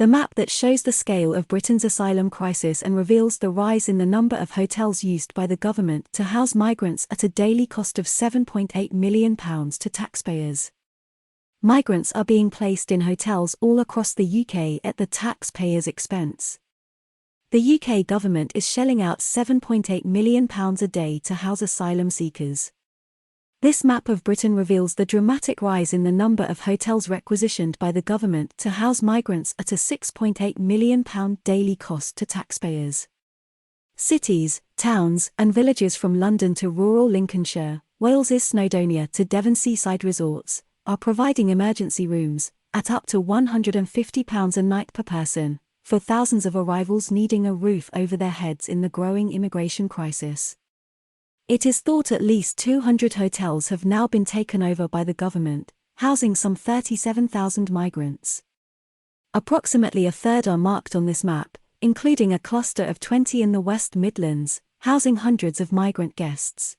The map that shows the scale of Britain's asylum crisis and reveals the rise in the number of hotels used by the government to house migrants at a daily cost of £7.8 million to taxpayers. Migrants are being placed in hotels all across the UK at the taxpayers' expense. The UK government is shelling out £7.8 million a day to house asylum seekers. This map of Britain reveals the dramatic rise in the number of hotels requisitioned by the government to house migrants at a £6.8 million daily cost to taxpayers. Cities, towns, and villages from London to rural Lincolnshire, Wales's Snowdonia to Devon seaside resorts, are providing emergency rooms, at up to £150 a night per person, for thousands of arrivals needing a roof over their heads in the growing immigration crisis. It is thought at least 200 hotels have now been taken over by the government, housing some 37,000 migrants. Approximately a third are marked on this map, including a cluster of 20 in the West Midlands, housing hundreds of migrant guests.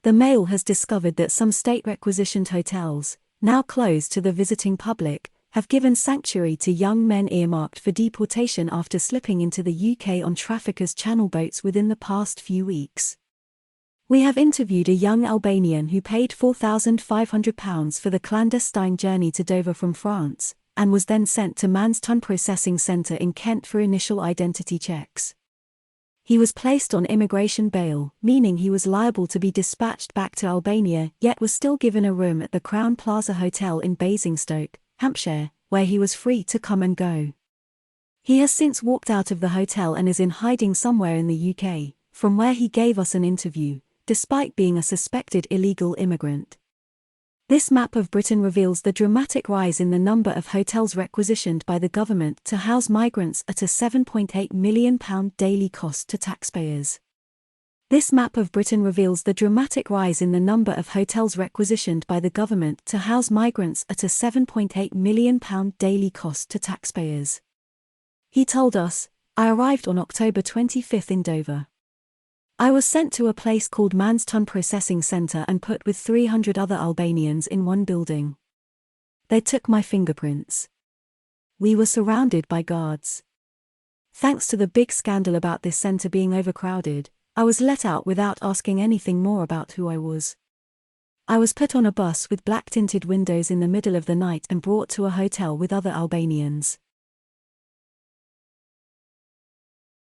The Mail has discovered that some state-requisitioned hotels, now closed to the visiting public, have given sanctuary to young men earmarked for deportation after slipping into the UK on traffickers' channel boats within the past few weeks. We have interviewed a young Albanian who paid £4,500 for the clandestine journey to Dover from France, and was then sent to Manston Processing Centre in Kent for initial identity checks. He was placed on immigration bail, meaning he was liable to be dispatched back to Albania, yet was still given a room at the Crown Plaza Hotel in Basingstoke, Hampshire, where he was free to come and go. He has since walked out of the hotel and is in hiding somewhere in the UK, from where he gave us an interview, despite being a suspected illegal immigrant. This map of Britain reveals the dramatic rise in the number of hotels requisitioned by the government to house migrants at a £7.8 million daily cost to taxpayers. This map of Britain reveals the dramatic rise in the number of hotels requisitioned by the government to house migrants at a £7.8 million daily cost to taxpayers. He told us, "I arrived on October 25 in Dover. I was sent to a place called Manston Processing Centre and put with 300 other Albanians in one building. They took my fingerprints. We were surrounded by guards. Thanks to the big scandal about this centre being overcrowded, I was let out without asking anything more about who I was. I was put on a bus with black tinted windows in the middle of the night and brought to a hotel with other Albanians.